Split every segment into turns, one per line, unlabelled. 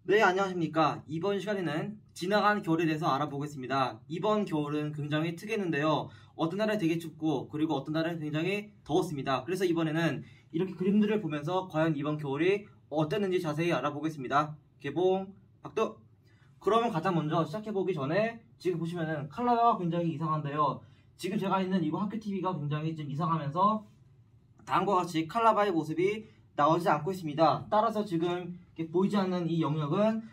네, 안녕하십니까. 이번 시간에는 지나간 겨울에 대해서 알아보겠습니다. 이번 겨울은 굉장히 특이했는데요. 어떤 날은 되게 춥고 그리고 어떤 날은 굉장히 더웠습니다. 그래서 이번에는 이렇게 그림들을 보면서 과연 이번 겨울이 어땠는지 자세히 알아보겠습니다. 개봉 박두! 그러면 가장 먼저 시작해보기 전에 지금 보시면은 컬러가 굉장히 이상한데요. 지금 제가 있는 이거 학교 TV가 굉장히 좀 이상하면서 다음과 같이 칼라바의 모습이 나오지 않고 있습니다. 따라서 지금 보이지 않는 이 영역은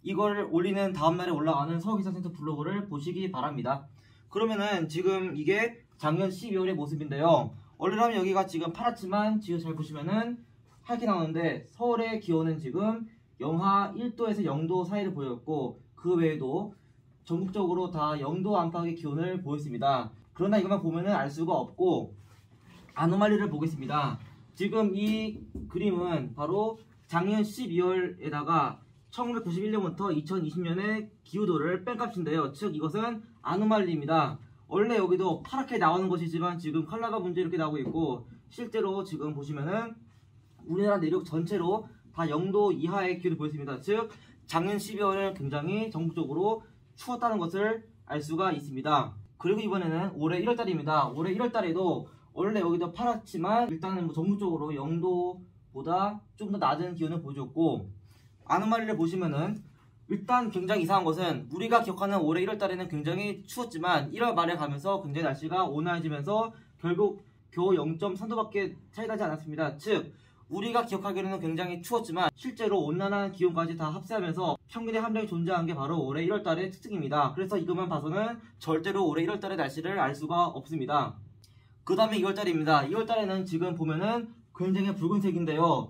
이걸 올리는 다음날에 올라가는 서울기상센터 블로그를 보시기 바랍니다. 그러면은 지금 이게 작년 12월의 모습인데요. 원래라면 여기가 지금 파랗지만 지금 잘 보시면은 하얗게 나오는데 서울의 기온은 지금 영하 1도에서 0도 사이를 보였고 그 외에도 전국적으로 다 0도 안팎의 기온을 보였습니다. 그러나 이것만 보면은 알 수가 없고 아노말리를 보겠습니다. 지금 이 그림은 바로 작년 12월에다가 1991년부터 2020년의 기후도를 뺀 값인데요. 즉 이것은 아노말리입니다. 원래 여기도 파랗게 나오는 것이지만 지금 컬러가 문제 이렇게 나오고 있고 실제로 지금 보시면은 우리나라 내륙 전체로 다 0도 이하의 기온을 보였습니다. 즉 작년 12월은 굉장히 전국적으로 추웠다는 것을 알 수가 있습니다. 그리고 이번에는 올해 1월달입니다. 올해 1월달에도 원래 여기도 파랗지만 일단은 전국적으로 0도보다 좀 더 낮은 기온을 보여줬고 아노말리를 보시면은 일단 굉장히 이상한 것은 우리가 기억하는 올해 1월달에는 굉장히 추웠지만 1월 말에 가면서 굉장히 날씨가 온화해지면서 결국 겨우 0.3도밖에 차이 나지 않았습니다. 즉 우리가 기억하기로는 굉장히 추웠지만 실제로 온난한 기온까지 다 합세하면서 평균의 함량이 존재한 게 바로 올해 1월달의 특징입니다. 그래서 이것만 봐서는 절대로 올해 1월달의 날씨를 알 수가 없습니다. 그 다음에 2월달입니다. 2월달에는 지금 보면은 굉장히 붉은색인데요.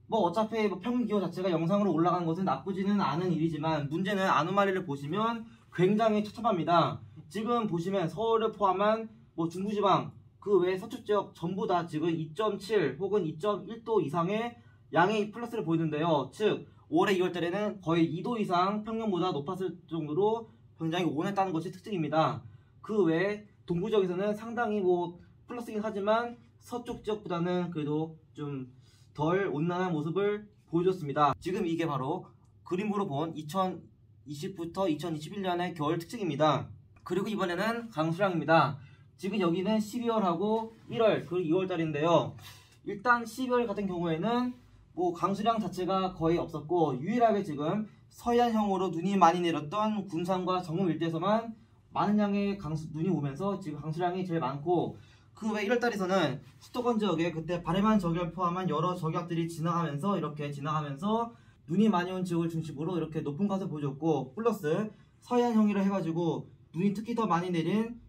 뭐 어차피 평균 기온 자체가 영상으로 올라가는 것은 나쁘지는 않은 일이지만 문제는 아노말리를 보시면 굉장히 처참합니다. 지금 보시면 서울을 포함한 뭐 중부지방 그 외 서쪽 지역 전부 다 지금 2.7 혹은 2.1도 이상의 양의 플러스를 보이는데요. 즉 올해 2월달에는 거의 2도 이상 평년보다 높았을 정도로 굉장히 온했다는 것이 특징입니다. 그 외에 동부 지역에서는 상당히 뭐 플러스긴 하지만 서쪽 지역보다는 그래도 좀 덜 온난한 모습을 보여줬습니다. 지금 이게 바로 그림으로 본 2020부터 2021년의 겨울 특징입니다. 그리고 이번에는 강수량입니다. 지금 여기는 12월하고 1월 그리고 2월달인데요. 일단 12월 같은 경우에는 뭐 강수량 자체가 거의 없었고 유일하게 지금 서해안형으로 눈이 많이 내렸던 군산과 정읍 일대에서만 많은 양의 눈이 오면서 지금 강수량이 제일 많고 그 외 1월달에서는 수도권 지역에 그때 바레만 저기를 포함한 여러 저기압들이 지나가면서 이렇게 지나가면서 눈이 많이 온 지역을 중심으로 이렇게 높은 값을 보여줬고 플러스 서해안형이라 해가지고 눈이 특히 더 많이 내린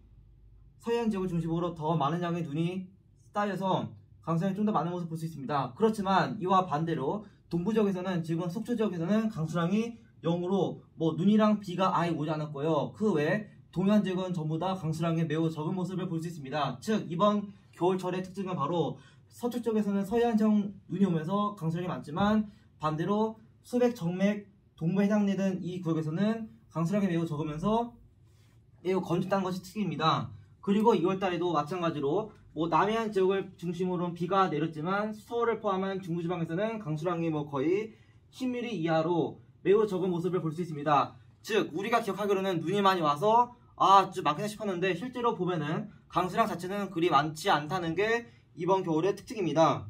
서해안 지역을 중심으로 더 많은 양의 눈이 쌓여서 강수량이 좀 더 많은 모습을 볼 수 있습니다. 그렇지만 이와 반대로 동부 지역에서는 지금 속초 지역에서는 강수량이 0으로 뭐 눈이랑 비가 아예 오지 않았고요. 그 외에 동해안 지역은 전부 다 강수량이 매우 적은 모습을 볼 수 있습니다. 즉 이번 겨울철의 특징은 바로 서쪽 지역에서는 서해안형 눈이 오면서 강수량이 많지만 반대로 수백, 정맥, 동부에 해당되는 이 구역에서는 강수량이 매우 적으면서 매우 건조했다는 것이 특징입니다. 그리고 2월달에도 마찬가지로 뭐 남해안 지역을 중심으로 비가 내렸지만 서울을 포함한 중부지방에서는 강수량이 뭐 거의 10mm 이하로 매우 적은 모습을 볼 수 있습니다. 즉 우리가 기억하기로는 눈이 많이 와서 좀 많겠다 싶었는데 실제로 보면은 강수량 자체는 그리 많지 않다는 게 이번 겨울의 특징입니다.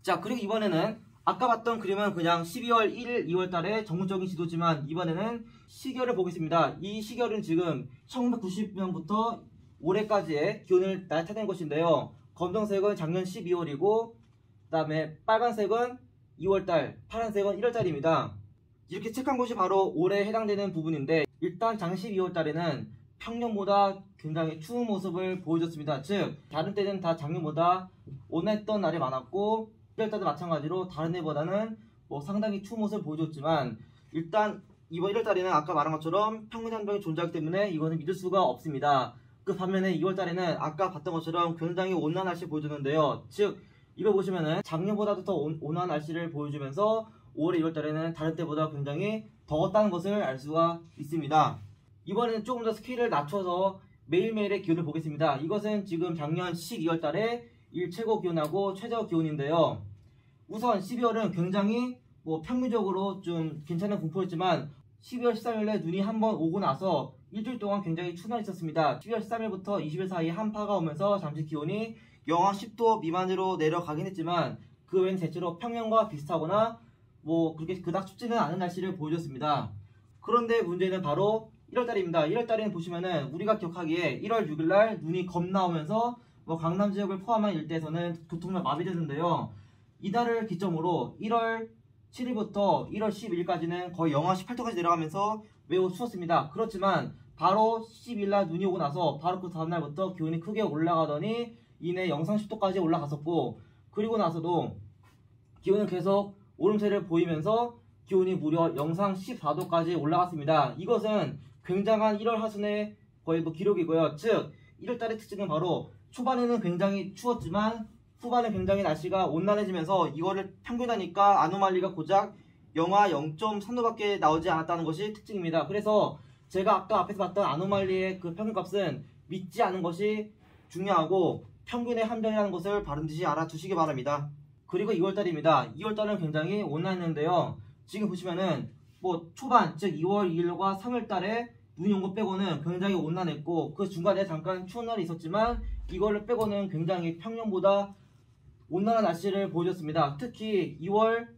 자 그리고 이번에는 아까 봤던 그림은 그냥 12월 1일 2월달의 전국적인 지도지만 이번에는 시계열을 보겠습니다. 이 시계열은 지금 1990년부터 올해까지의 기온을 나타낸 것인데요. 검정색은 작년 12월이고 그 다음에 빨간색은 2월달, 파란색은 1월달입니다. 이렇게 체크한 곳이 바로 올해에 해당되는 부분인데 일단 작년 12월달에는 평년보다 굉장히 추운 모습을 보여줬습니다. 즉 다른 때는 다 작년보다 온했던 날이 많았고 1월달도 마찬가지로 다른 해보다는 뭐 상당히 추운 모습을 보여줬지만 일단 이번 1월달에는 아까 말한 것처럼 평균 한병이 존재하기 때문에 이거는 믿을 수가 없습니다. 그 반면에 2월달에는 아까 봤던 것처럼 굉장히 온난한 날씨를 보여주는데요. 즉 이거 보시면은 작년보다도 더 온화한 날씨를 보여주면서 올해 2월달에는 다른 때보다 굉장히 더웠다는 것을 알 수가 있습니다. 이번에는 조금 더 스케일을 낮춰서 매일매일의 기온을 보겠습니다. 이것은 지금 작년 12월달에 일 최고 기온하고 최저 기온인데요. 우선 12월은 굉장히 뭐 평균적으로 좀 괜찮은 분포였지만 12월 13일에 눈이 한번 오고 나서 일주일 동안 굉장히 추운 날이 있었습니다. 12월 13일부터 20일 사이에 한파가 오면서 잠시 기온이 영하 10도 미만으로 내려가긴 했지만 그 외엔 대체로 평년과 비슷하거나 뭐 그렇게 그닥 춥지는 않은 날씨를 보여줬습니다. 그런데 문제는 바로 1월달입니다. 1월달에는 보시면은 우리가 기억하기에 1월 6일날 눈이 겁나 오면서 뭐 강남 지역을 포함한 일대에서는 교통량 마비되는데요. 이달을 기점으로 1월 7일부터 1월 12일까지는 거의 영하 18도까지 내려가면서 매우 추웠습니다. 그렇지만 바로 10일날 눈이 오고 나서 바로 그 다음날부터 기온이 크게 올라가더니 이내 영상 10도까지 올라갔었고, 그리고 나서도 기온은 계속 오름세를 보이면서 기온이 무려 영상 14도까지 올라갔습니다. 이것은 굉장한 1월 하순의 거의 뭐 기록이고요. 즉 1월달의 특징은 바로 초반에는 굉장히 추웠지만 후반에 굉장히 날씨가 온난해지면서 이거를 평균하니까 아노말리가 고작 영하 0.3도밖에 나오지 않았다는 것이 특징입니다. 그래서 제가 아까 앞에서 봤던 아노말리의 그 평균값은 믿지 않은 것이 중요하고 평균의 함정이라는 것을 바른듯이 알아두시기 바랍니다. 그리고 2월달입니다. 2월달은 굉장히 온난했는데요. 지금 보시면은 뭐 초반 즉 2월 2일과 3월달에 눈이 온 것 빼고는 굉장히 온난했고, 그 중간에 잠깐 추운 날이 있었지만 이거를 빼고는 굉장히 평년보다 온난한 날씨를 보여줬습니다. 특히 2월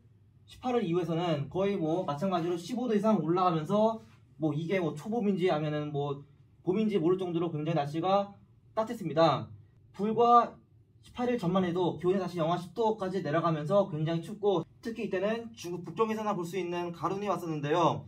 18일 이후에서는 거의 뭐 마찬가지로 15도 이상 올라가면서 뭐 이게 뭐 초봄인지 아니면은 뭐 봄인지 모를 정도로 굉장히 날씨가 따뜻했습니다. 불과 18일 전만 해도 기온이 다시 영하 10도까지 내려가면서 굉장히 춥고, 특히 이때는 중국 북쪽에서나 볼 수 있는 가을눈이 왔었는데요.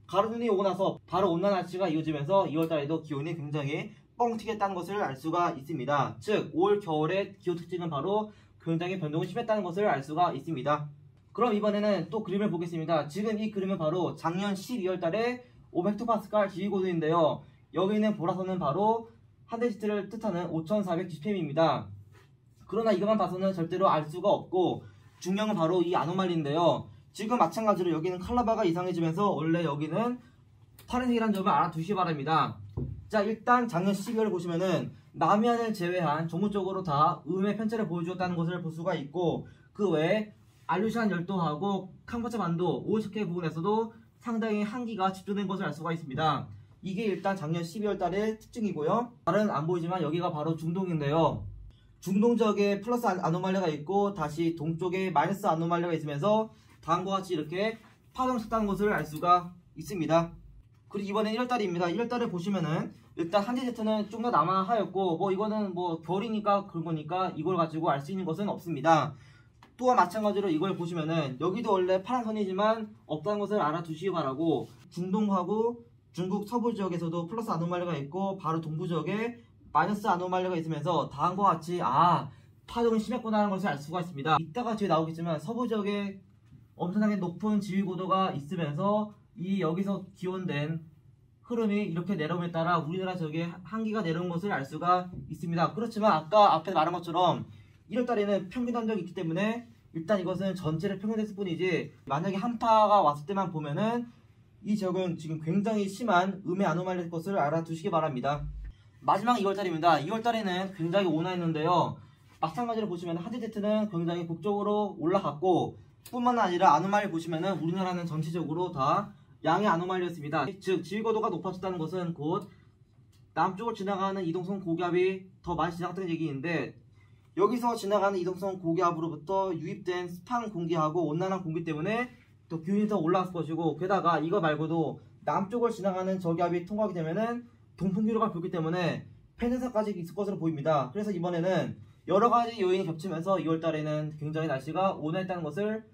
가을눈이 오고 나서 바로 온난한 날씨가 이어지면서 2월달에도 기온이 굉장히 뻥 튀겠다는 것을 알 수가 있습니다. 즉 올 겨울의 기온 특징은 바로 굉장히 변동이 심했다는 것을 알 수가 있습니다. 그럼 이번에는 또 그림을 보겠습니다. 지금 이 그림은 바로 작년 12월달에 500헥토파스칼 지휘고도인데요. 여기 있는 보라선은 바로 한대지트를 뜻하는 5400GPM입니다. 그러나 이것만 봐서는 절대로 알 수가 없고 중요한 건 바로 이 아노말리인데요. 지금 마찬가지로 여기는 칼라바가 이상해지면서 원래 여기는 파란색이라는 점을 알아두시기 바랍니다. 자, 일단 작년 12월을 보시면은 남해안을 제외한 전국적으로 다 음의 편차를 보여주었다는 것을 볼 수가 있고, 그 외에 알루시안 열도하고 캄보차 반도 오이스케 부근에서도 상당히 한기가 집중된 것을 알 수가 있습니다. 이게 일단 작년 12월 달의 특징이고요. 다른 안 보이지만 여기가 바로 중동인데요. 중동 지역에 플러스 아노말리가 있고 다시 동쪽에 마이너스 아노말리가 있으면서 다음과 같이 이렇게 파동이 쳤다는 것을 알 수가 있습니다. 그리고 이번엔 1월달입니다. 1월달을 보시면은 일단 한대제트는 좀 더 남아하였고, 뭐 이거는 뭐 겨울이니까 그런 거니까 이걸 가지고 알 수 있는 것은 없습니다. 또한 마찬가지로 이걸 보시면은 여기도 원래 파란 선이지만 없다는 것을 알아두시기 바라고, 중동하고 중국 서부 지역에서도 플러스 아노말리가 있고 바로 동부 지역에 마이너스 아노말리가 있으면서 다음과 같이 파동이 심했구나 하는 것을 알 수가 있습니다. 이따가 뒤에 나오겠지만 서부 지역에 엄청나게 높은 지위고도가 있으면서 이 여기서 기원된 흐름이 이렇게 내려옴에 따라 우리나라 지역에 한기가 내려온 것을 알 수가 있습니다. 그렇지만 아까 앞에 말한 것처럼 1월달에는 평균 함정이 있기 때문에 일단 이것은 전체를 평균했을 뿐이지, 만약에 한파가 왔을 때만 보면은 이 지역은 지금 굉장히 심한 음의 아노말리일 것을 알아두시기 바랍니다. 마지막 2월달입니다. 2월달에는 굉장히 온화했는데요. 마찬가지로 보시면 한대제트는 굉장히 북쪽으로 올라갔고, 뿐만 아니라 아노말리 보시면은 우리나라는 전체적으로 다 양의 아노말리였습니다. 즉 지위고도가 높아졌다는 것은 곧 남쪽을 지나가는 이동성 고기압이 더 많이 지나갔다는 얘기인데, 여기서 지나가는 이동성 고기압으로부터 유입된 습한 공기하고 온난한 공기 때문에 또 기온이 더 올라갔을 것이고, 게다가 이거 말고도 남쪽을 지나가는 저기압이 통과하게 되면은 동풍기류가 불기 때문에 팬현상까지 있을 것으로 보입니다. 그래서 이번에는 여러가지 요인이 겹치면서 2월달에는 굉장히 날씨가 온화했다는 것을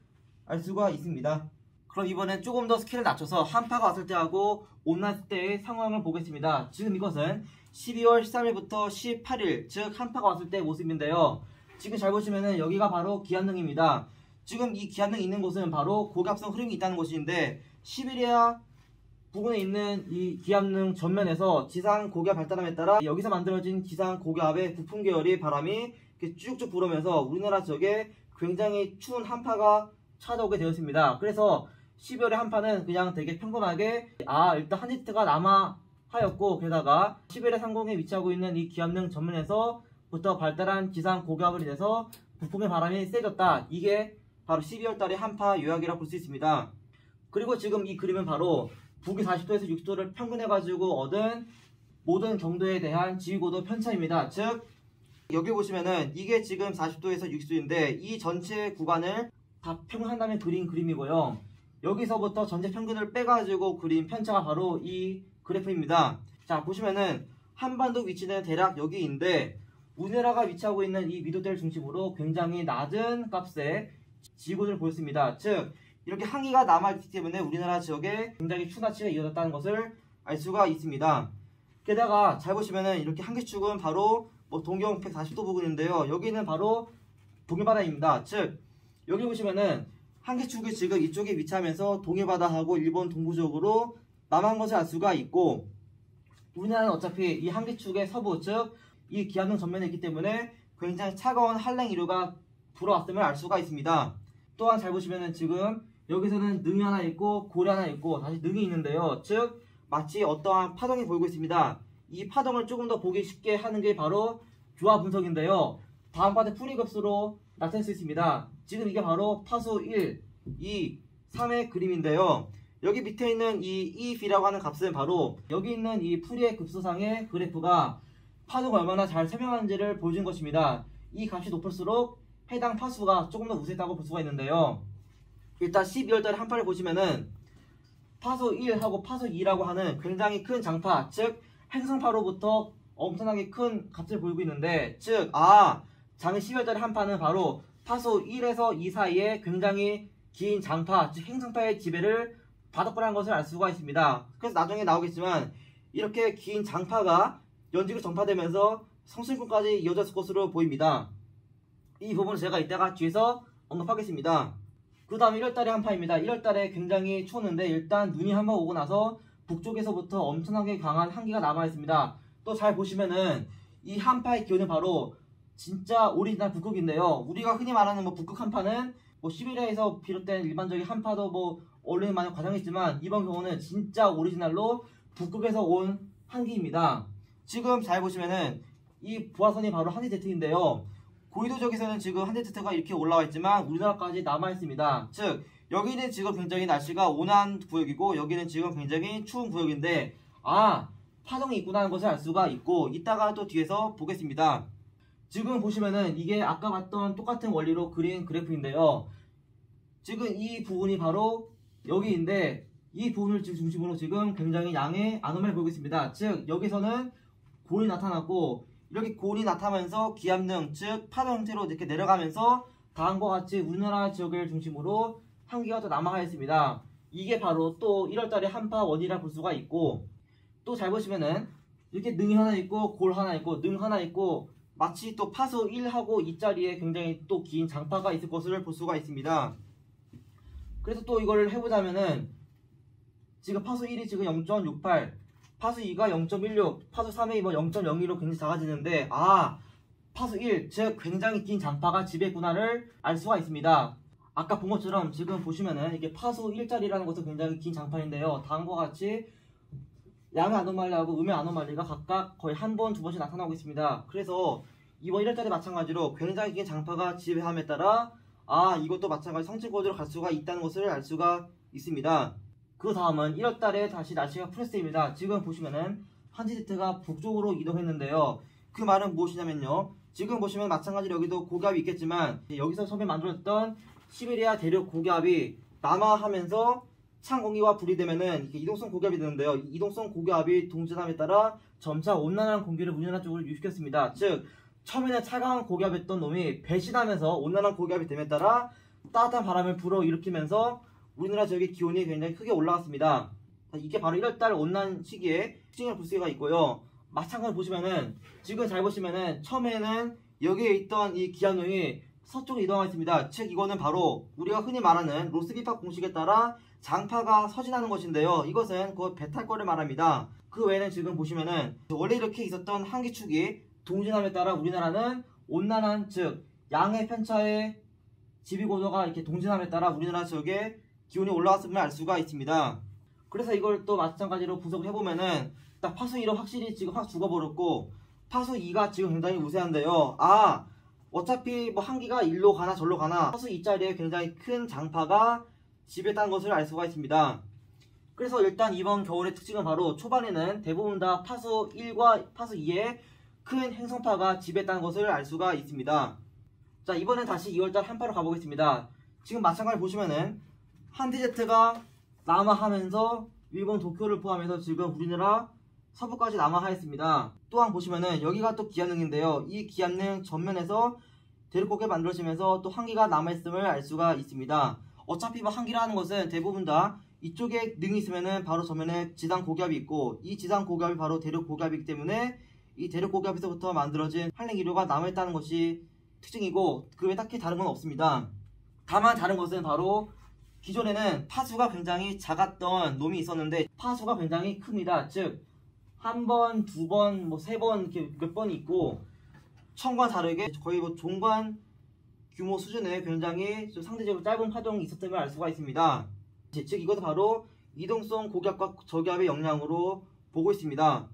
알 수가 있습니다. 그럼 이번엔 조금 더 스케일을 낮춰서 한파가 왔을 때하고 온난했을 때의 상황을 보겠습니다. 지금 이것은 12월 13일부터 18일, 즉 한파가 왔을 때의 모습인데요. 지금 잘 보시면은 여기가 바로 기압능입니다. 지금 이 기압능이 있는 곳은 바로 고기압성 흐름이 있다는 곳인데, 시베리아 부근에 있는 이 기압능 전면에서 지상 고기압 발달함에 따라 여기서 만들어진 지상 고기압의 부품 계열이 바람이 이렇게 쭉쭉 불으면서 우리나라 지역에 굉장히 추운 한파가 찾아오게 되었습니다. 그래서 12월의 한파는 그냥 되게 평범하게 일단 한지트가 남하하였고, 게다가 11의 상공에 위치하고 있는 이 기압능 전면에서부터 발달한 지상 고기압을 인해서 부품의 바람이 세졌다, 이게 바로 12월 달의 한파 요약이라고 볼 수 있습니다. 그리고 지금 이 그림은 바로 북위 40도에서 60도를 평균해가지고 얻은 모든 경도에 대한 지위고도 편차입니다. 즉 여기 보시면은 이게 지금 40도에서 60도인데 이 전체 구간을 다 평균한 다음에 그린 그림이고요. 여기서부터 전체 평균을 빼가지고 그린 편차가 바로 이 그래프입니다. 자, 보시면은 한반도 위치는 대략 여기인데 우리나라가 위치하고 있는 이 미도대를 중심으로 굉장히 낮은 값의 지구를 보였습니다. 즉 이렇게 한기가 남아있기 때문에 우리나라 지역에 굉장히 추나치가 이어졌다는 것을 알 수가 있습니다. 게다가 잘 보시면은 이렇게 한기축은 바로 동경 140도 부근인데요. 여기는 바로 동해바다입니다. 즉 여기 보시면은 한기축이 지금 이쪽에 위치하면서 동해바다하고 일본 동부쪽으로 남한 것을 알 수가 있고, 우리나라는 어차피 이 한기축의 서부, 즉 이 기안동 전면에 있기 때문에 굉장히 차가운 한랭 이류가 불어왔음을 알 수가 있습니다. 또한 잘 보시면은 지금 여기서는 능이 하나 있고 고리 하나 있고 다시 능이 있는데요. 즉 마치 어떠한 파동이 보이고 있습니다. 이 파동을 조금 더 보기 쉽게 하는 게 바로 조화 분석인데요. 다음과 같은 풀이급수로 나타낼 수 있습니다. 지금 이게 바로 파수 1, 2, 3의 그림인데요. 여기 밑에 있는 이 EB라고 하는 값은 바로 여기 있는 이 풀이의 급수상의 그래프가 파수가 얼마나 잘 설명하는지를 보여준 것입니다. 이 값이 높을수록 해당 파수가 조금 더 우수했다고 볼 수가 있는데요. 일단 12월달에 한파를 보시면은 파수 1하고 파수 2라고 하는 굉장히 큰 장파, 즉 행성파로부터 엄청나게 큰 값을 보이고 있는데, 즉 작년 12월달에 한파는 바로 파수 1에서 2 사이에 굉장히 긴 장파, 즉 행성파의 지배를 받았구나 것을 알 수가 있습니다. 그래서 나중에 나오겠지만 이렇게 긴 장파가 연직으로 전파되면서 성층권까지 이어졌을 것으로 보입니다. 이 부분은 제가 이따가 뒤에서 언급하겠습니다. 그 다음 1월달의 한파입니다. 1월달에 굉장히 추웠는데 일단 눈이 한번 오고 나서 북쪽에서부터 엄청나게 강한 한기가 남아있습니다. 또 잘 보시면은 이 한파의 기온은 바로 진짜 오리지널 북극인데요. 우리가 흔히 말하는 북극 한파는 시베리아에서 비롯된 일반적인 한파도 원래는 많이 과장했지만 이번 경우는 진짜 오리지널로 북극에서 온 한기입니다. 지금 잘 보시면은 이 부하선이 바로 한지제트인데요. 고위도 지역에서는 지금 한지제트가 이렇게 올라와 있지만 우리나라까지 남아 있습니다. 즉 여기는 지금 굉장히 날씨가 온화한 구역이고 여기는 지금 굉장히 추운 구역인데 파동이 있구나 하는 것을 알 수가 있고, 이따가 또 뒤에서 보겠습니다. 지금 보시면은 이게 아까 봤던 똑같은 원리로 그린 그래프인데요. 지금 이 부분이 바로 여기인데 이 부분을 지금 중심으로 지금 굉장히 양의 아노말을 보이고 있습니다. 즉 여기서는 골이 나타났고 이렇게 골이 나타나면서 기압능, 즉 파동 형태로 이렇게 내려가면서 다음과 같이 우리나라 지역을 중심으로 한기가 또 남아가 있습니다. 이게 바로 또 1월달에 한파 원이라 볼 수가 있고, 또 잘 보시면은 이렇게 능이 하나 있고 골 하나 있고 능 하나 있고 마치 또 파수 1하고 2자리에 굉장히 또 긴 장파가 있을 것을 볼 수가 있습니다. 그래서 또 이걸 해보자면은 지금 파수 1이 지금 0.68, 파수 2가 0.16, 파수 3이 0.02로 굉장히 작아지는데 파수 1, 즉 굉장히 긴 장파가 지배구나를 알 수가 있습니다. 아까 본 것처럼 지금 보시면은 이게 파수 1자리라는 것은 굉장히 긴 장파인데요. 다음과 같이 양의 아노말리하고 음의 아노말리가 각각 거의 한 번, 두 번씩 나타나고 있습니다. 그래서 이번 1월달에 마찬가지로 굉장히 긴 장파가 지배함에 따라 이것도 마찬가지 성층고도로 갈 수가 있다는 것을 알 수가 있습니다. 그 다음은 1월달에 다시 날씨가 풀렸습니다. 지금 보시면은 한지제트가 북쪽으로 이동했는데요. 그 말은 무엇이냐면요. 지금 보시면 마찬가지로 여기도 고기압이 있겠지만 여기서 처음에 만들어졌던 시베리아 대륙 고기압이 남하하면서 찬 공기와 분리되면은 이렇게 이동성 고기압이 되는데요. 이동성 고기압이 동진함에 따라 점차 온난한 공기를 우리나라 쪽으로 유입시켰습니다. 즉 처음에는 차가운 고기압이었던 놈이 배신하면서 온난한 고기압이 됨에 따라 따뜻한 바람을 불어일으키면서 우리나라 지역의 기온이 굉장히 크게 올라갔습니다. 이게 바로 1월달 온난 시기에 특징을 볼 수가 있고요. 마찬가지로 보시면은 지금 잘 보시면은 처음에는 여기에 있던 이 기압용이 서쪽으로 이동하고 있습니다. 즉 이거는 바로 우리가 흔히 말하는 로스비파 공식에 따라 장파가 서진하는 것인데요. 이것은 그 배탈거를 말합니다. 그 외에는 지금 보시면은 원래 이렇게 있었던 한기축이 동진함에 따라 우리나라는 온난한, 즉 양의 편차의 지비고도가 이렇게 동진함에 따라 우리나라 지역에 기온이 올라갔음을 알 수가 있습니다. 그래서 이걸 또 마찬가지로 분석을 해보면은 딱 파수 1은 확실히 지금 확 죽어버렸고 파수 2가 지금 굉장히 우세한데요. 어차피 뭐 한기가 일로 가나 절로 가나 파수 이 자리에 굉장히 큰 장파가 지배했다는 것을 알 수가 있습니다. 그래서 일단 이번 겨울의 특징은 바로 초반에는 대부분 다 파수 1과 파수 2에 큰 행성파가 지배했다는 것을 알 수가 있습니다. 자, 이번엔 다시 2월달 한파로 가보겠습니다. 지금 마찬가지로 보시면은 한디제트가 남하하면서 일본 도쿄를 포함해서 지금 우리나라 서부까지 남하하였습니다. 또한 보시면은 여기가 또 기압능인데요. 이 기압능 전면에서 대륙고개 만들어지면서 또 한기가 남아있음을 알 수가 있습니다. 어차피 뭐 한기라 하는 것은 대부분 다 이쪽에 능이 있으면은 바로 전면에 지상 고기압이 있고 이 지상 고기압이 바로 대륙 고기압이기 때문에 이 대륙 고기압에서부터 만들어진 한랭 기류가 남아있다는 것이 특징이고 그 외에 딱히 다른 건 없습니다. 다만 다른 것은 바로 기존에는 파수가 굉장히 작았던 놈이 있었는데 파수가 굉장히 큽니다. 즉 한 번, 두 번, 뭐 세 번 이렇게 몇 번 있고 천과 다르게 거의 뭐 종관 규모 수준의 굉장히 좀 상대적으로 짧은 파동이 있었음을 알 수가 있습니다. 즉 이것은 바로 이동성 고기압과 저기압의 영향으로 보고 있습니다.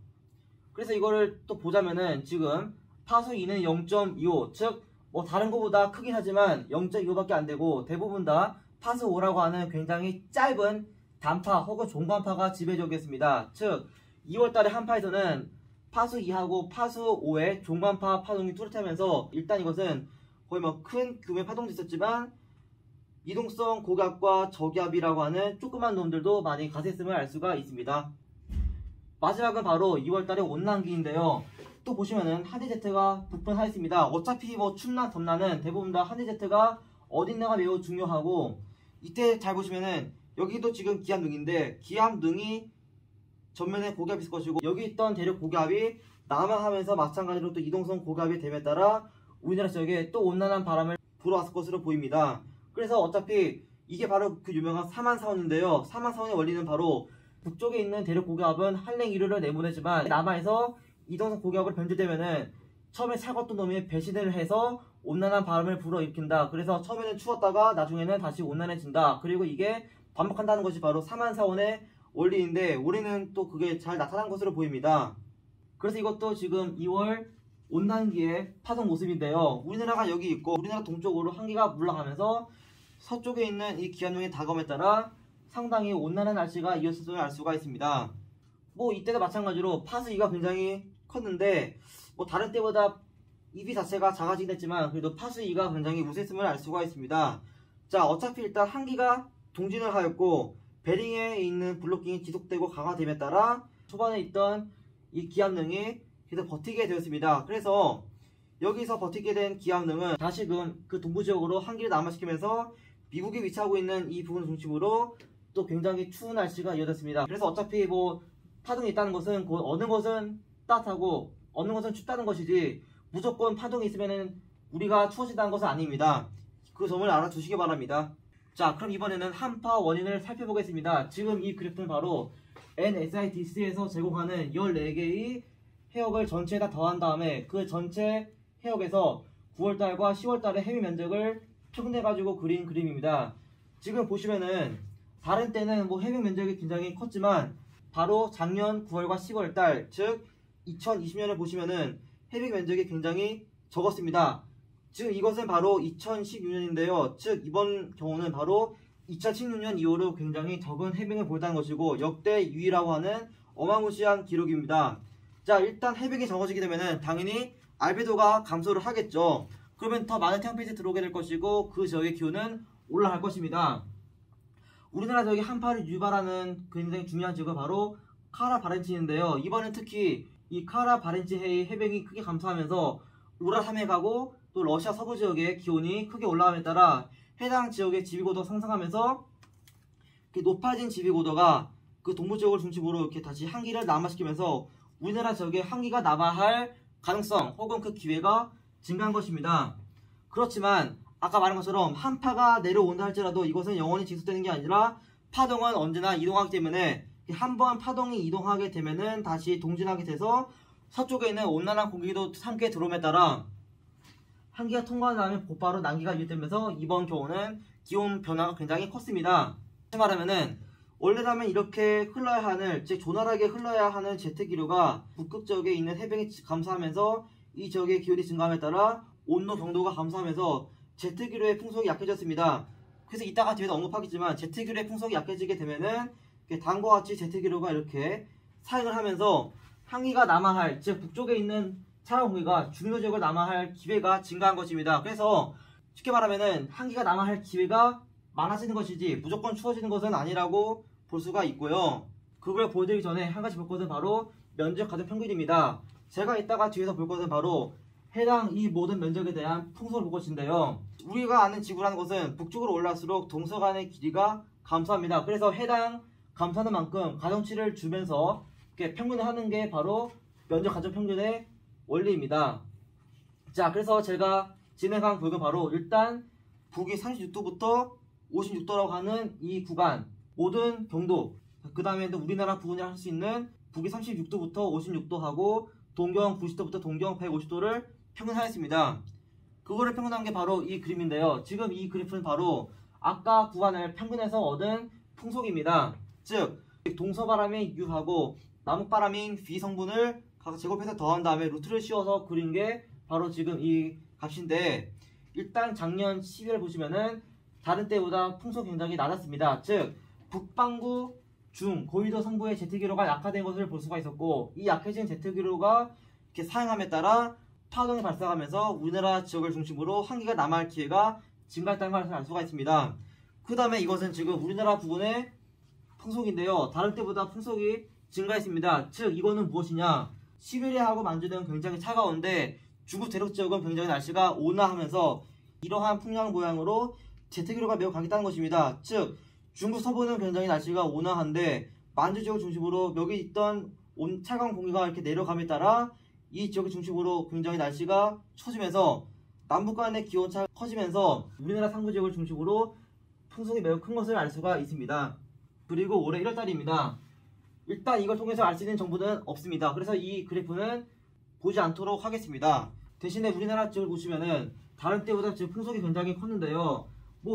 그래서 이거를 또 보자면은 지금 파수 2는 0.25 즉 뭐 다른 것보다 크긴 하지만 0.25밖에 안 되고 대부분 다 파수 5라고 하는 굉장히 짧은 단파 혹은 종간파가 지배적이었습니다. 즉 2월달에 한파에서는 파수 2하고 파수 5의 종간파 파동이 뚜렷하면서 일단 이것은 거의 뭐 큰 규모의 파동도 있었지만 이동성 고기압과 저기압이라고 하는 조그만 놈들도 많이 가세했음을 알 수가 있습니다. 마지막은 바로 2월달의 온난기인데요. 또 보시면은 한디제트가 북분하였습니다. 어차피 뭐 춥나 덥나는 대부분 다 한디제트가 어딨나가 매우 중요하고 이때 잘 보시면은 여기도 지금 기압능인데 기압능이 전면에 고기압이 있을 것이고 여기 있던 대륙 고기압이 남하하면서 마찬가지로 또 이동성 고기압이 됨에 따라 우리나라 지역에 또 온난한 바람을 불어왔을 것으로 보입니다. 그래서 어차피 이게 바로 그 유명한 사만사원인데요. 사만사원의 원리는 바로 북쪽에 있는 대륙 고기압은 한랭 이류를 내보내지만 남하에서 이동성 고기압으로 변질되면은 처음에 차가웠던 놈이 배신을 해서 온난한 바람을 불어일으킨다. 그래서 처음에는 추웠다가 나중에는 다시 온난해진다. 그리고 이게 반복한다는 것이 바로 사만사원의 원리인데 올해는 또 그게 잘 나타난 것으로 보입니다. 그래서 이것도 지금 2월 온난기의 파동 모습인데요. 우리나라가 여기 있고 우리나라 동쪽으로 한기가 물러가면서 서쪽에 있는 이 기압용의 다검에 따라 상당히 온난한 날씨가 이어졌음을 알 수가 있습니다. 뭐 이때도 마찬가지로 파수 2가 굉장히 컸는데 뭐 다른 때보다 입이 자체가 작아지긴 했지만 그래도 파수 2가 굉장히 우세했음을 알 수가 있습니다. 자, 어차피 일단 한기가 동진을 하였고 베링에 있는 블로킹이 지속되고 강화됨에 따라 초반에 있던 이 기압능이 계속 버티게 되었습니다. 그래서 여기서 버티게 된 기압능은 다시금 그 동부지역으로 한기를 남하시키면서 미국에 위치하고 있는 이 부분을 중심으로 또 굉장히 추운 날씨가 이어졌습니다. 그래서 어차피 뭐 파동이 있다는 것은 어느 것은 따뜻하고 어느 것은 춥다는 것이지 무조건 파동이 있으면 우리가 추워진다는 것은 아닙니다. 그 점을 알아두시기 바랍니다. 자, 그럼 이번에는 한파 원인을 살펴보겠습니다. 지금 이 그래프는 바로 NSIDC에서 제공하는 14개의 해역을 전체에다 더한 다음에 그 전체 해역에서 9월달과 10월달의 해미 면적을 표준해가지고 그린 그림입니다. 지금 보시면은 다른 때는 뭐 해미 면적이 굉장히 컸지만 바로 작년 9월과 10월달 즉 2020년을 보시면은 해미 면적이 굉장히 적었습니다. 지금 이것은 바로 2016년인데요. 즉 이번 경우는 바로 2016년 이후로 굉장히 적은 해빙을 보였다는 것이고 역대 유의라고 하는 어마무시한 기록입니다. 자, 일단 해빙이 적어지게 되면은 당연히 알베도가 감소를 하겠죠. 그러면 더 많은 태양빛이 들어오게 될 것이고 그 지역의 기온은 올라갈 것입니다. 우리나라 지역이 한파를 유발하는 굉장히 중요한 지역은 바로 카라 바렌치인데요. 이번엔 특히 이 카라 바렌치 해의 해빙이 크게 감소하면서 우랄 산맥하고 또 러시아 서부 지역의 기온이 크게 올라감에 따라 해당 지역의 지위고도가 상승하면서 높아진 지위고도가 그 동부 지역을 중심으로 이렇게 다시 한기를 남하시키면서 우리나라 지역에 한기가 남하할 가능성 혹은 그 기회가 증가한 것입니다. 그렇지만 아까 말한 것처럼 한파가 내려온다 할지라도 이것은 영원히 지속되는 게 아니라 파동은 언제나 이동하기 때문에 한번 파동이 이동하게 되면은 다시 동진하게 돼서 서쪽에 있는 온난한 공기도 함께 들어옴에 따라 한기가 통과한 다음에 곧바로 난기가 유입되면서 이번 경우는 기온 변화가 굉장히 컸습니다. 다시 말하면은 원래라면 이렇게 흘러야 하는 즉 조날하게 흘러야 하는 제트기류가 북극 지역에 있는 해빙이 감소하면서 이 지역의 기온이 증가함에 따라 온도 경도가 감소하면서 제트기류의 풍속이 약해졌습니다. 그래서 이따가 뒤에도 언급하겠지만 제트기류의 풍속이 약해지게 되면은 다음과 같이 제트기류가 이렇게 사행을 하면서 한기가 남아할, 즉 북쪽에 있는 차가운 공기가 중요 지역을 남아할 기회가 증가한 것입니다. 그래서 쉽게 말하면은 한기가 남아할 기회가 많아지는 것이지 무조건 추워지는 것은 아니라고 볼 수가 있고요. 그걸 보여드리기 전에 한 가지 볼 것은 바로 면적 가정 평균입니다. 제가 이따가 뒤에서 볼 것은 바로 해당 이 모든 면적에 대한 풍속을 볼 것인데요. 우리가 아는 지구라는 것은 북쪽으로 올라갈수록 동서간의 길이가 감소합니다. 그래서 해당 감소하는 만큼 가정치를 주면서 이렇게 평균을 하는 게 바로 면적 가정 평균의 원리입니다. 자, 그래서 제가 진행한 구역은 바로 일단 북위 36도부터 56도라고 하는 이 구간 모든 경도, 그 다음에 우리나라 부근이 할 수 있는 북위 36도부터 56도 하고 동경 90도부터 동경 150도를 평균하였습니다. 그거를 평균한 게 바로 이 그림인데요. 지금 이 그래프는 바로 아까 구간을 평균해서 얻은 풍속입니다. 즉 동서바람인 U하고 남북바람인 V 성분을 각각 제곱해서 더한 다음에 루트를 씌워서 그린 게 바로 지금 이 값인데, 일단 작년 12월 보시면은 다른 때보다 풍속 굉장히 낮았습니다. 즉 북반구 중 고위도 성부의 제트기류가 약화된 것을 볼 수가 있었고, 이 약해진 제트기류가 이렇게 사용함에 따라 파동이 발생하면서 우리나라 지역을 중심으로 한기가 남아할 기회가 증가했다는 것을 알 수가 있습니다. 그 다음에 이것은 지금 우리나라 부근의 풍속인데요. 다른 때보다 풍속이 증가했습니다. 즉 이거는 무엇이냐, 시베리아하고 만주는 굉장히 차가운데 중국 대륙 지역은 굉장히 날씨가 온화하면서 이러한 풍량 모양으로 제트기류가 매우 강했다는 것입니다. 즉 중국 서부는 굉장히 날씨가 온화한데 만주 지역을 중심으로 여기 있던 차가운 공기가 이렇게 내려감에 따라 이 지역을 중심으로 굉장히 날씨가 추워지면서 남북 간의 기온차가 커지면서 우리나라 상부 지역을 중심으로 풍속이 매우 큰 것을 알 수가 있습니다. 그리고 올해 1월달입니다. 일단 이걸 통해서 알 수 있는 정보는 없습니다. 그래서 이 그래프는 보지 않도록 하겠습니다. 대신에 우리나라 지역을 보시면은 다른 때보다 지금 풍속이 굉장히 컸는데요.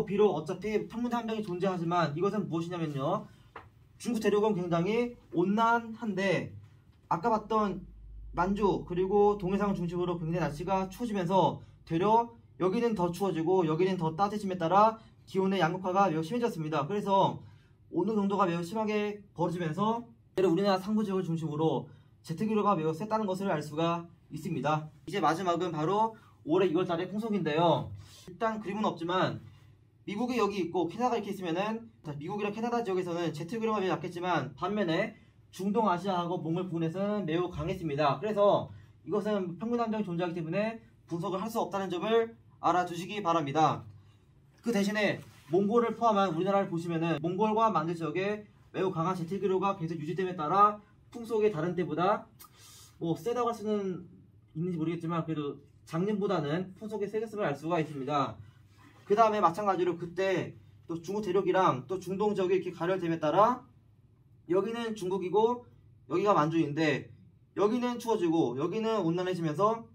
비록 어차피 평문의 함정이 존재하지만 이것은 무엇이냐면요, 중국 대륙은 굉장히 온난한데 아까 봤던 만주 그리고 동해상을 중심으로 굉장히 날씨가 추워지면서 되려 여기는 더 추워지고 여기는 더 따뜻해짐에 따라 기온의 양극화가 매우 심해졌습니다. 그래서 온도 경도가 매우 심하게 벌어지면서 우리나라 상부 지역을 중심으로 제트기류가 매우 셌다는 것을 알 수가 있습니다. 이제 마지막은 바로 올해 2월달의 풍속인데요. 일단 그림은 없지만 미국이 여기 있고 캐나다가 이렇게 있으면은 미국이랑 캐나다 지역에서는 제트기류가 매우 약했지만 반면에 중동아시아하고 몽골 부근에서는 매우 강했습니다. 그래서 이것은 평균 함정이 존재하기 때문에 분석을 할 수 없다는 점을 알아두시기 바랍니다. 그 대신에 몽골을 포함한 우리나라를 보시면은 몽골과 만주 지역에 매우 강한 제트기류가 계속 유지됨에 따라 풍속이 다른 때보다 세다고 할 수는 있는지 모르겠지만 그래도 작년보다는 풍속이 세졌음을 알 수가 있습니다. 그 다음에 마찬가지로 그때 또 중국 대륙이랑 또 중동 지역이 이렇게 가려됨에 따라 여기는 중국이고 여기가 만주인데 여기는 추워지고 여기는 온난해지면서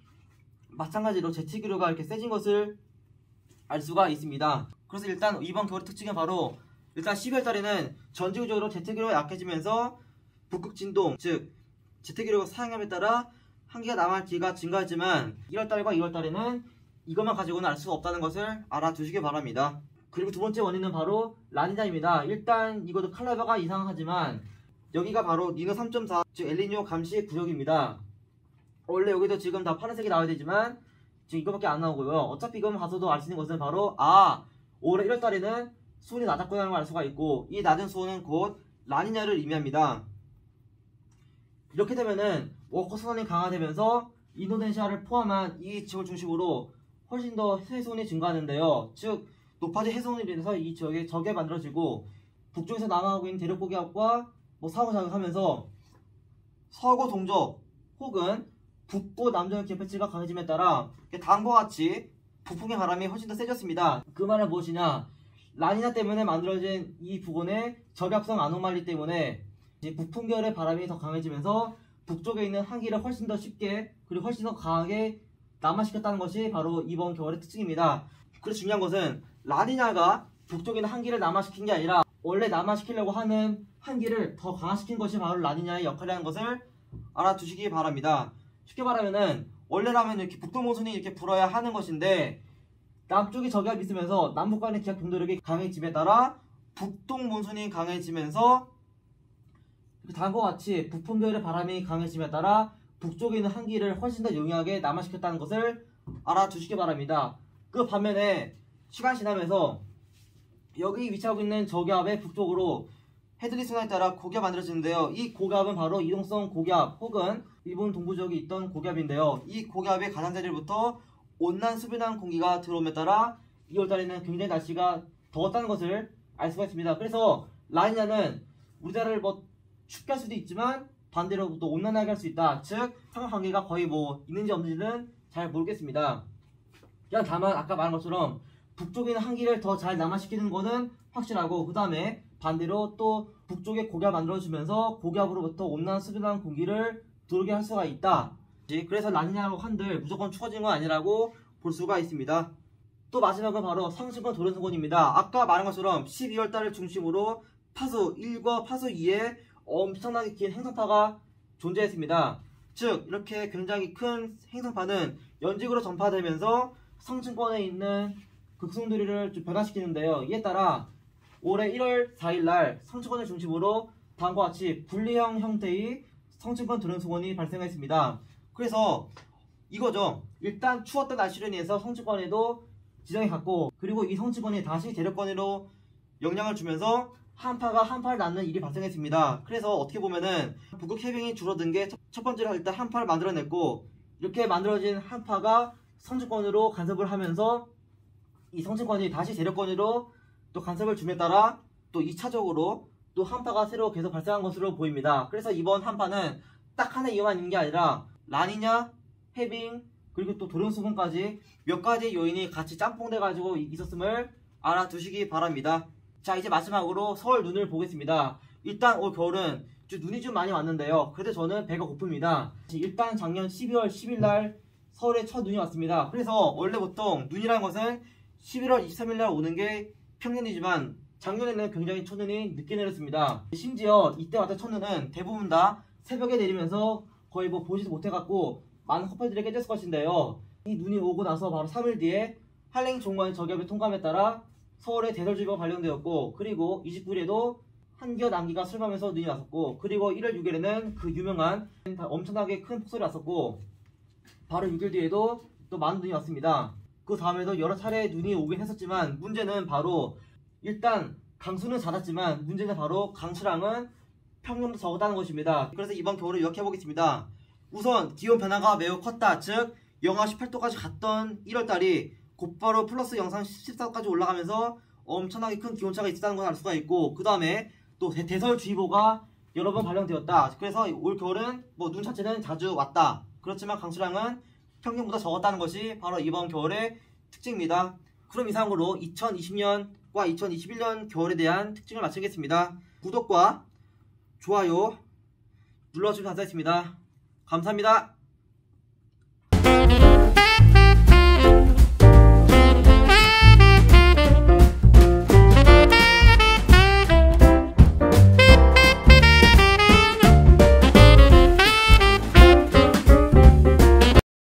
마찬가지로 제트기류가 이렇게 세진 것을 알 수가 있습니다. 그래서 일단 이번 겨울의 특징은 바로 일단 12월 달에는 전지구적으로 제트기류가 약해지면서 북극 진동, 즉 제트기류가 사용함에 따라 한기가 남아할 기회가 증가하지만 1월달과 2월달에는 이것만 가지고는 알 수가 없다는 것을 알아두시기 바랍니다. 그리고 두 번째 원인은 바로 라니냐입니다. 일단 이것도 칼라바가 이상하지만 여기가 바로 니노 3.4, 즉 엘니뇨 감시 구역입니다. 원래 여기도 지금 다 파란색이 나와야 되지만 지금 이거밖에 안 나오고요. 어차피 이것만 봐서도 알 수 있는 것은 바로 올해 1월달에는 수온이 낮았구나라는 걸 알 수가 있고, 이 낮은 수온은 곧 라니냐를 의미합니다. 이렇게 되면은 워커선이 강화되면서 인도네시아를 포함한 이 지역을 중심으로 훨씬 더 해수온이 증가하는데요. 즉 높아진 해수온으로 인해서 이 지역에 적이 만들어지고 북쪽에서 남하하고 있는 대륙 고기압과 상호작용하면서 서구 동쪽 혹은 북부 남쪽 기압배치가 강해짐에 따라 다음과 같이 북풍의 바람이 훨씬 더 세졌습니다. 그 말은 무엇이냐, 라니냐 때문에 만들어진 이 부근의 저압성 아노말리 때문에 북풍계열의 바람이 더 강해지면서 북쪽에 있는 한기를 훨씬 더 쉽게 그리고 훨씬 더 강하게 남하시켰다는 것이 바로 이번 겨울의 특징입니다. 그래서 중요한 것은 라니냐가 북쪽에 있는 한기를 남하시킨 게 아니라 원래 남하시키려고 하는 한기를 더 강화시킨 것이 바로 라니냐의 역할이라는 것을 알아두시기 바랍니다. 쉽게 말하면은 원래라면 이렇게 북동mon순이 이렇게 불어야 하는 것인데 남쪽에 저기압이 있으면서 남북 간의 기압 동도력이 강해짐에 따라 북동몬순이 강해지면서 다음과 같이 북풍계열의 바람이 강해짐에 따라 북쪽에 있는 한기를 훨씬 더 용이하게 남하시켰다는 것을 알아두시기 바랍니다. 그 반면에 시간이 지나면서 여기 위치하고 있는 저기압의 북쪽으로 해들이 순환에 따라 고기압이 만들어지는데요. 이 고기압은 바로 이동성 고기압 혹은 일본 동부 지역에 있던 고기압인데요. 이 고기압의 가장자리로부터 온난 수변한 공기가 들어옴에 따라 2월달에는 굉장히 날씨가 더웠다는 것을 알 수가 있습니다. 그래서 라니냐는 우리나라를 춥게 할 수도 있지만 반대로 또 온난하게 할 수 있다. 즉 상관관계가 거의 있는지 없는지는 잘 모르겠습니다. 그냥 다만 아까 말한 것처럼 북쪽에 있는 한기를 더 잘 남하시키는 것은 확실하고, 그 다음에 반대로 또 북쪽에 고기압 만들어주면서 고기압으로부터 온난 수변한 공기를 들어오게 할 수가 있다. 그래서 라니냐라고 한들 무조건 추워진 건 아니라고 볼 수가 있습니다. 또 마지막은 바로 성층권 도련성권입니다. 아까 말한 것처럼 12월달을 중심으로 파수 1과 파수 2에 엄청나게 긴 행성파가 존재했습니다. 즉 이렇게 굉장히 큰 행성파는 연직으로 전파되면서 성층권에 있는 극성도리를 좀 변화시키는데요. 이에 따라 올해 1월 4일날 성층권을 중심으로 다음과 같이 분리형 형태의 성층권 도련성권이 발생했습니다. 그래서 이거죠. 일단 추웠던 날씨로 인해서 성층권에도 지정이 갔고, 그리고 이 성층권이 다시 대륙권으로 영향을 주면서 한파가 한파를 낳는 일이 발생했습니다. 그래서 어떻게 보면은 북극 해빙이 줄어든 게 첫 번째로 일단 한파를 만들어냈고, 이렇게 만들어진 한파가 성층권으로 간섭을 하면서 이 성층권이 다시 대륙권으로 또 간섭을 줌에 따라 또 2차적으로 또 한파가 새로 계속 발생한 것으로 보입니다. 그래서 이번 한파는 딱 하나 이유만 있는 게 아니라 라니냐, 해빙, 그리고 또 도련성권까지 몇 가지 요인이 같이 짬뽕돼 가지고 있었음을 알아두시기 바랍니다. 자, 이제 마지막으로 서울 눈을 보겠습니다. 일단 올 겨울은 눈이 좀 많이 왔는데요. 그래도 저는 배가 고픕니다. 일단 작년 12월 10일날 서울에 첫 눈이 왔습니다. 그래서 원래 보통 눈이라는 것은 11월 23일날 오는 게 평년이지만 작년에는 굉장히 첫눈이 늦게 내렸습니다. 심지어 이때 왔던 첫눈은 대부분 다 새벽에 내리면서 거의 보지도 못해갖고 많은 커플들이 깨졌을 것인데요. 이 눈이 오고 나서 바로 3일 뒤에 한랭 종관 저기압의 통감에 따라 서울에 대설주의보가 발령되었고, 그리고 29일에도 한기와 남기가 술하면서 눈이 왔었고, 그리고 1월 6일에는 그 유명한 엄청나게 큰 폭설이 왔었고, 바로 6일 뒤에도 또 많은 눈이 왔습니다. 그 다음에도 여러 차례 눈이 오긴 했었지만 문제는 바로 일단 강수는 잦았지만 문제는 바로 강수량은 평년보다 적었다는 것입니다. 그래서 이번 겨울을 요약해 보겠습니다. 우선 기온 변화가 매우 컸다. 즉 영하 18도까지 갔던 1월달이 곧바로 플러스 영상 14도까지 올라가면서 엄청나게 큰 기온차가 있었다는 걸 알 수가 있고, 그 다음에 또 대설주의보가 여러 번 발령되었다. 그래서 올 겨울은 눈 자체는 자주 왔다. 그렇지만 강수량은 평년보다 적었다는 것이 바로 이번 겨울의 특징입니다. 그럼 이상으로 2020년과 2021년 겨울에 대한 특징을 마치겠습니다. 구독과 좋아요 눌러주시면 감사하겠습니다. 감사합니다.